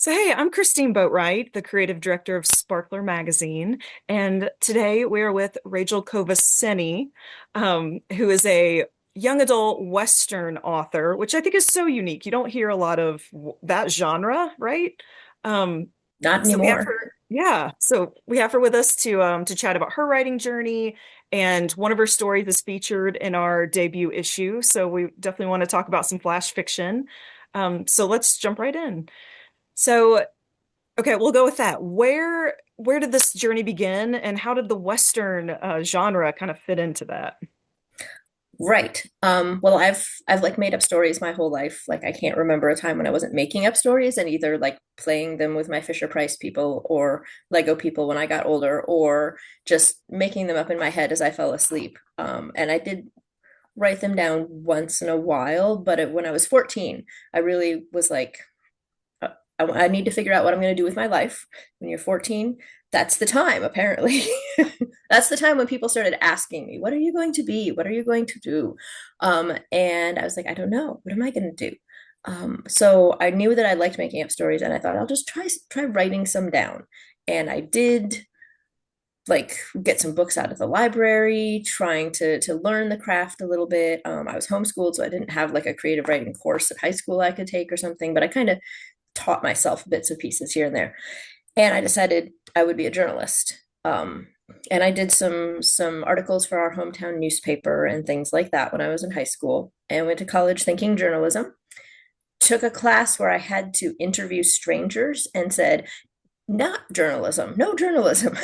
So, hey, I'm Christine Boatwright, the creative director of Sparkler Magazine. And today we are with Rachel Kovaciny, who is a young adult Western author, which I think is so unique. You don't hear a lot of that genre, right? Um, Not so we have anymore. her, yeah. So we have her with us to chat about her writing journey. And one of her stories is featured in our debut issue. So we definitely want to talk about some flash fiction. So let's jump right in. So, okay, we'll go with that. Where did this journey begin, and how did the Western genre kind of fit into that? Right. Well, I've like made up stories my whole life. Like I can't remember a time when I wasn't making up stories and either like playing them with my Fisher Price people or Lego people when I got older, or just making them up in my head as I fell asleep. And I did write them down once in a while, but when I was 14, I really was like, I need to figure out what I'm going to do with my life. When you're 14, that's the time, apparently. That's the time when people started asking me, what are you going to be? What are you going to do? And I was like, I don't know. What am I going to do? So I knew that I liked making up stories, and I thought I'll just try writing some down. And I did like get some books out of the library, trying to learn the craft a little bit. I was homeschooled, so I didn't have like a creative writing course at high school I could take or something, but I kind of taught myself bits and pieces here and there. And I decided I would be a journalist. And I did some articles for our hometown newspaper and things like that when I was in high school, and went to college thinking journalism. Took a class where I had to interview strangers and said, not journalism, no journalism,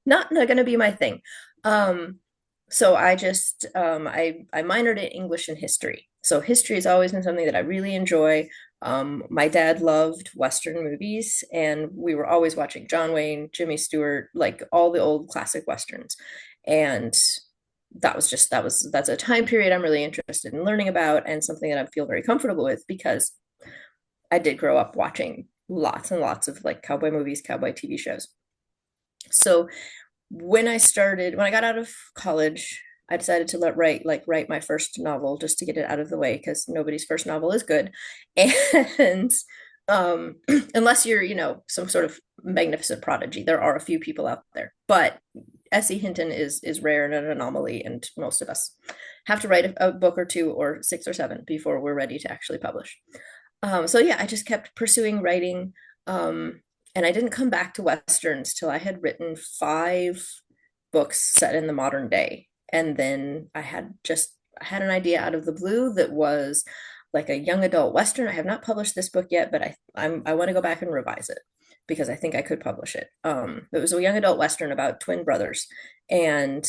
not going to be my thing. Um, so I minored in English and history. So history has always been something that I really enjoy. My dad loved Western movies, and we were always watching John Wayne, Jimmy Stewart, like all the old classic Westerns. And that's a time period I'm really interested in learning about, and something that I feel very comfortable with because I did grow up watching lots and lots of like cowboy movies, cowboy TV shows. So when I got out of college, I decided to write my first novel just to get it out of the way because nobody's first novel is good. And um, unless you're, some sort of magnificent prodigy, there are a few people out there. But S.E. Hinton is rare and an anomaly, and most of us have to write a book or two or six or seven before we're ready to actually publish. So yeah, I just kept pursuing writing. And I didn't come back to Westerns till I had written five books set in the modern day. And then I had an idea out of the blue that was like a young adult Western. I have not published this book yet, but I want to go back and revise it because I think I could publish it. It was a young adult Western about twin brothers. And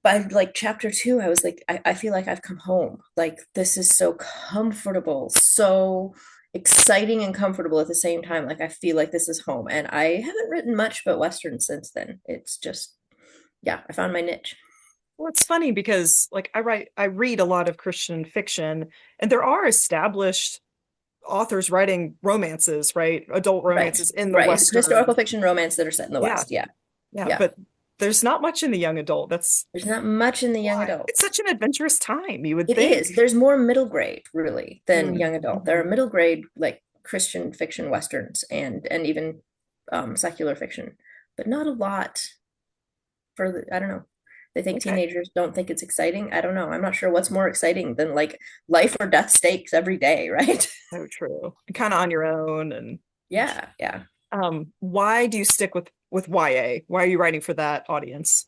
by like chapter two, I was like, I feel like I've come home. Like this is so comfortable, so exciting and comfortable at the same time. Like I feel like this is home. And I haven't written much but Western since then. It's just, yeah, I found my niche. Well, it's funny because I read a lot of Christian fiction, and there are established authors writing romances, right? Adult Right, romances in the right. Western. Historical fiction romance that are set in the Yeah, West. Yeah, yeah, yeah. but there's not much in the young adult. That's There's not much in the young why adult. it's such an adventurous time, you would It think. is. There's more middle grade, really, than young adult. There are Mhm. middle grade, like Christian fiction westerns and even secular fiction, but not a lot for I don't know. They think Okay, teenagers don't think it's exciting. I don't know. I'm not sure what's more exciting than like life or death stakes every day, right? so true. Kind of on your own, and Yeah, yeah. why do you stick with YA? Why are you writing for that audience?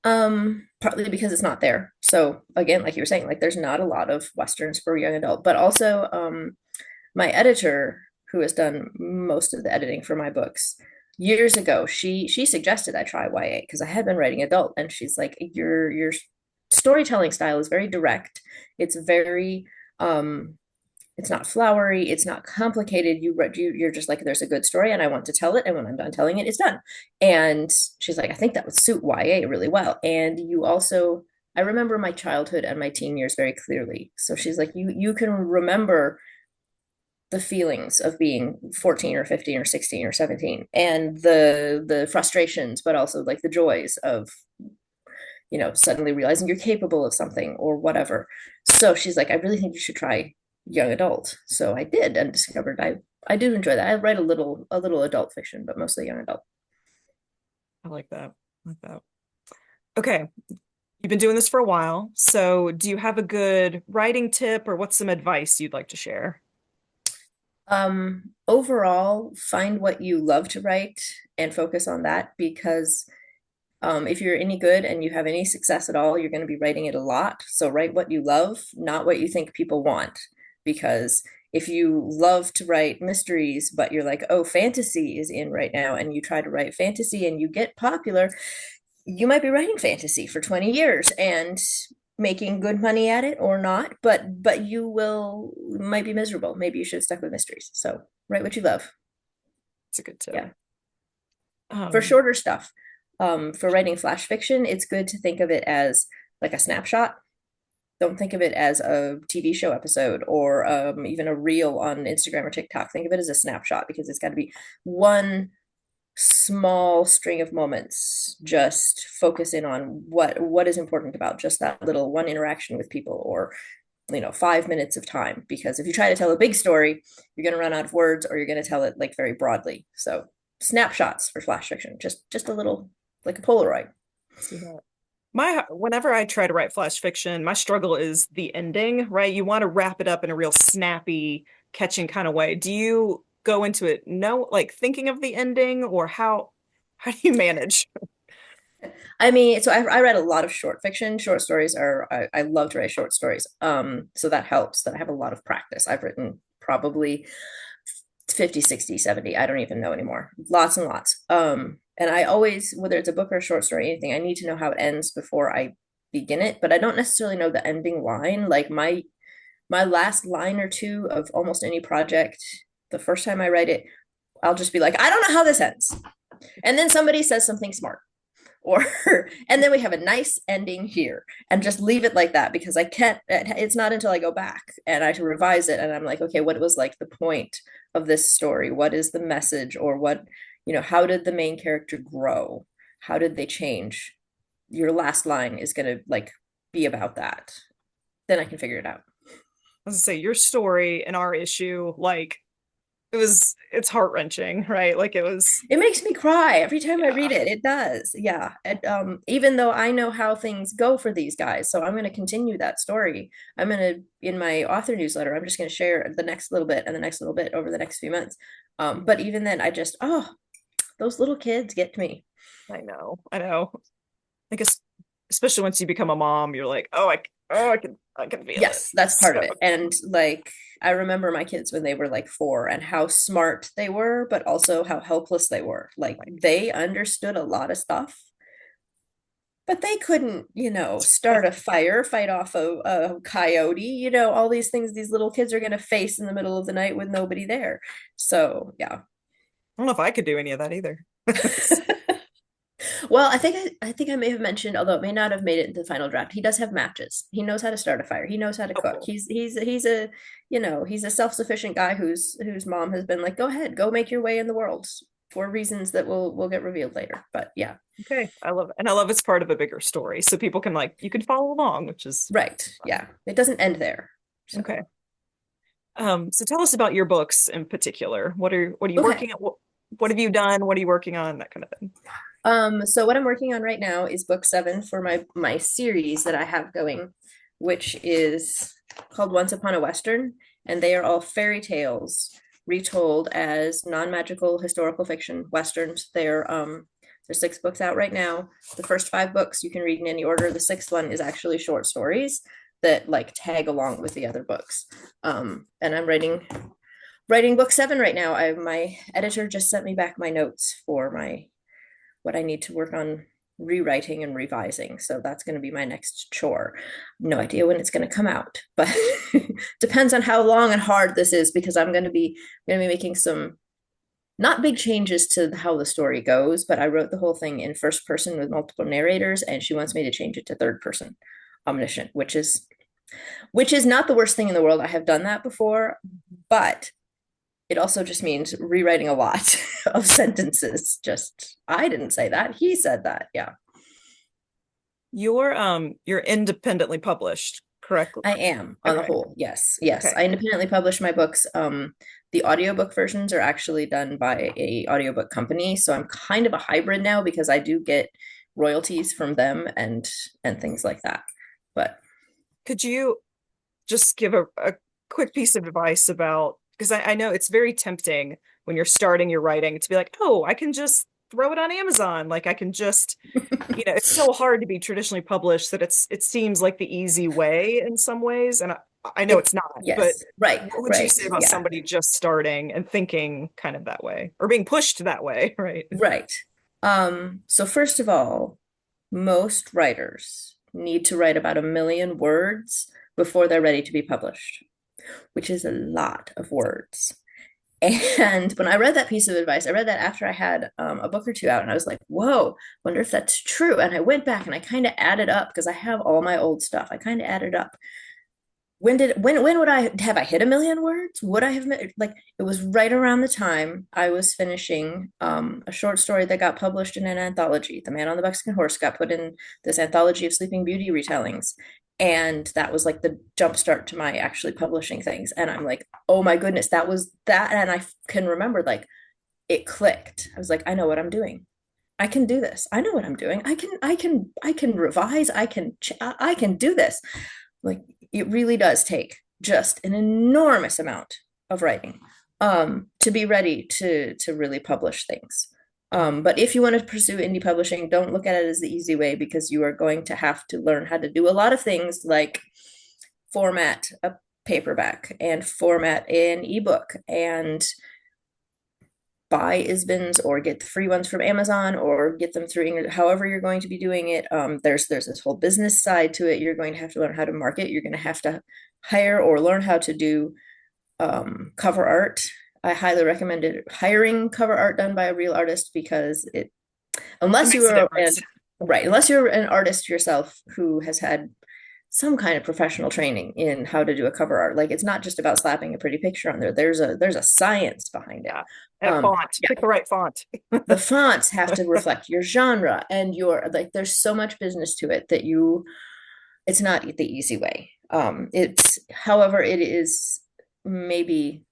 Partly because it's not there. So again, like you were saying, like there's not a lot of westerns for young adult, but also my editor, who has done most of the editing for my books, years ago, she suggested I try YA because I had been writing adult, and she's like, your storytelling style is very direct. It's very it's not flowery, it's not complicated. You're just like, there's a good story and I want to tell it, and when I'm done telling it, it's done. And she's like, I think that would suit YA really well. And you also, I remember my childhood and my teen years very clearly. So she's like, you can remember the feelings of being 14 or 15 or 16 or 17, and the frustrations, but also like the joys of suddenly realizing you're capable of something or whatever. So she's like, I really think you should try young adult. So I did, and discovered I do enjoy that. I write a little adult fiction, but mostly young adult. I like that. I like that. Okay, you've been doing this for a while, so do you have a good writing tip or what's some advice you'd like to share? Overall, find what you love to write and focus on that because if you're any good and you have any success at all, you're going to be writing it a lot. So write what you love, not what you think people want. Because if you love to write mysteries, but you're like, oh, fantasy is in right now, and you try to write fantasy and you get popular, you might be writing fantasy for 20 years and making good money at it or not, but you will might be miserable. Maybe you should have stuck with mysteries. So write what you love. It's a good tip. Yeah. For Um, shorter stuff, for writing flash fiction, it's good to think of it as like a snapshot. Don't think of it as a TV show episode or even a reel on Instagram or TikTok. Think of it as a snapshot because it's got to be one small string of moments. Just focus in on what is important about just that little one interaction with people or 5 minutes of time. Because if you try to tell a big story, you're going to run out of words or you're going to tell it like very broadly. So snapshots for flash fiction, just a little like a Polaroid. see that. My whenever I try to write flash fiction, my struggle is the ending, right? You want to wrap it up in a real snappy, catching kind of way. Do you go into it no like thinking of the ending or how do you manage? I mean, so I read a lot of short fiction. Short stories are, I love to write short stories. So that helps that I have a lot of practice. I've written probably 50, 60, 70. I don't even know anymore. Lots and lots. And I always, whether it's a book or a short story, anything, I need to know how it ends before I begin it, but I don't necessarily know the ending line. Like my last line or two of almost any project, the first time I write it, I'll just be like, I don't know how this ends. And then somebody says something smart or and then we have a nice ending here and just leave it like that because I can't, it's not until I go back and I revise it and I'm like, okay, what was like the point of this story, what is the message, or what, how did the main character grow, how did they change? Your last line is going to like be about that, then I can figure it out. As I say, your story and our issue, like it's heart-wrenching, right? Like it was, It makes me cry every time I read yeah, it. It does. Yeah. And, even though I know how things go for these guys, so I'm going to continue that story. I'm going to, in my author newsletter, I'm just going to share the next little bit and the next little bit over the next few months. But even then, oh, those little kids get to me. I know, I know. I guess especially once you become a mom, you're like, oh, I can feel it. Yes, that's part So of it. And like, I remember my kids when they were like 4 and how smart they were, but also how helpless they were. Like, they understood a lot of stuff but they couldn't, start a fire, fight off a coyote, all these things these little kids are going to face in the middle of the night with nobody there. So, yeah. I don't know if I could do any of that either. Well, I think I may have mentioned, although it may not have made it into the final draft, he does have matches. He knows how to start a fire. He knows how to Oh, cook. cool. He's a self-sufficient guy whose mom has been like, go ahead, go make your way in the world for reasons that will get revealed later. But yeah, Okay. I love it. And I love it's part of a bigger story. So people can like you can follow along, which is right. fun. Yeah. It doesn't end there. So, Okay. So tell us about your books in particular. What are you okay. working at? What have you done? What are you working on? That kind of thing. So what I'm working on right now is book 7 for my series that I have going, which is called Once Upon a Western, and they are all fairy tales retold as non-magical historical fiction westerns. There's 6 books out right now. The first 5 books you can read in any order. The sixth one is actually short stories that like tag along with the other books. And I'm writing book 7 right now. My editor just sent me back my notes for my what I need to work on rewriting and revising. So that's going to be my next chore. No idea when it's going to come out, but depends on how long and hard this is because I'm going to be making some not big changes to how the story goes, but I wrote the whole thing in first person with multiple narrators and she wants me to change it to third person omniscient, which is not the worst thing in the world. I have done that before, but it also just means rewriting a lot of sentences. Just, I didn't say that. He said that. Yeah. You're independently published, correct? I am on the Okay. whole. Yes. Yes. Okay. I independently publish my books. The audiobook versions are actually done by a audiobook company. So I'm kind of a hybrid now because I do get royalties from them and things like that. But Could you just give a quick piece of advice about, because I know it's very tempting when you're starting your writing to be like, oh, I can just throw it on Amazon. Like I can just, it's so hard to be traditionally published that it seems like the easy way in some ways. And I know it it's not, but yes, right, what would you right. say about Yeah. somebody just starting and thinking kind of that way or being pushed that way, right? Right. So first of all, most writers need to write about 1 million words before they're ready to be published, which is a lot of words. And when I read that piece of advice, I read that after I had a book or two out, and I was like, whoa, wonder if that's true. And I went back and I kind of added up because I have all my old stuff. I kind of added up when would I have I hit 1 million words? Would I have like it was right around the time I was finishing a short story that got published in an anthology. The Man on the Buckskin Horse got put in this anthology of Sleeping Beauty retellings. And that was like the jump start to my actually publishing things. And I'm like, oh my goodness, that was that. And I can remember like it clicked. I was like, I know what I'm doing. I can do this. I know what I'm doing. I can revise. I can do this. Like it really does take just an enormous amount of writing to be ready to really publish things. But if you want to pursue indie publishing, don't look at it as the easy way because you are going to have to learn how to do a lot of things like format a paperback and format an ebook and buy ISBNs or get the free ones from Amazon or get them through English, however you're going to be doing it. There's this whole business side to it. You're going to have to learn how to market. You're going to have to hire or learn how to do cover art. I highly recommend it, hiring cover art done by a real artist because It unless you makes a are difference. right, unless you're an artist yourself who has had some kind of professional training in how to do a cover art. Like it's not just about slapping a pretty picture on there. There's a science behind it. Yeah. And a font. Yeah, Pick the right font. the fonts have to reflect your genre and your like there's so much business to it that it's not the easy way. It's however it is maybe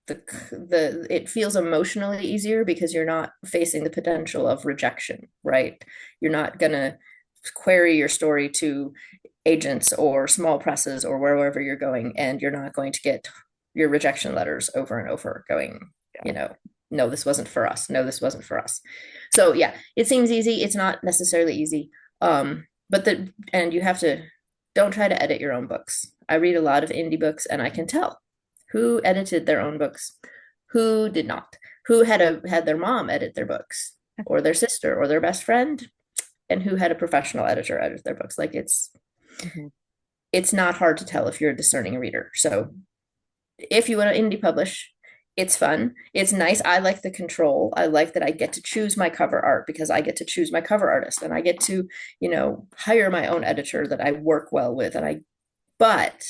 the it feels emotionally easier because you're not facing the potential of rejection, right? You're not gonna query your story to agents or small presses or wherever you're going, and you're not going to get your rejection letters over and over going, Yeah. you know, no, this wasn't for us. No, this wasn't for us. So yeah, it seems easy. It's not necessarily easy. But and you have to don't try to edit your own books. I read a lot of indie books and I can tell who edited their own books, who did not, who had their mom edit their books or their sister or their best friend, and who had a professional editor edit their books. Like Mhm. it's not hard to tell if you're a discerning reader. So if you want to indie publish, it's fun. It's nice. I like the control. I like that I get to choose my cover art because I get to choose my cover artist and I get to, hire my own editor that I work well with. But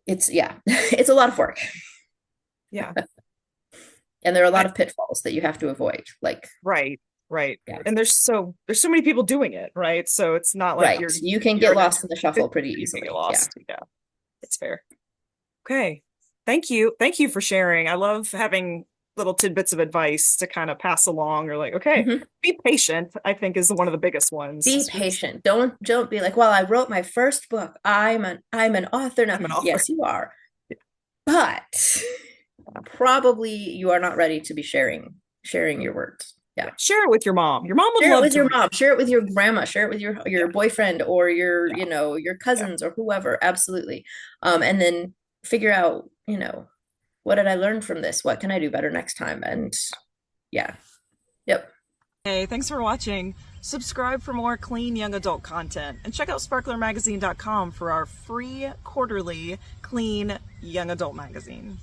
it's, yeah, it's a lot of work. Yeah. And there are a I, lot of pitfalls that you have to avoid. Like, right. Right. yeah, And there's so many people doing it, right? So it's not like right. You can get you're an lost in the you shuffle pretty can get easily. Yeah. lost. Yeah. It's fair. Okay. Thank you. Thank you for sharing. I love having little tidbits of advice to kind of pass along or like, okay, Mhm. be patient, I think is one of the biggest ones. Be patient. Don't be like, well, I wrote my first book. I'm an author now. I'm an author. Yes, you are. But probably you are not ready to be sharing your words. Yeah. Yeah. Share it with your mom. Your mom would Share it love with to your read mom, it. share it with your grandma, share it with your Yeah. boyfriend or your, Yeah. your Yeah. cousins or whoever. Absolutely. And then figure out, what did I learn from this? What can I do better next time? And yeah. Yep. Hey, thanks for watching. Subscribe for more clean young adult content and check out sparklermagazine.com for our free quarterly clean young adult magazine.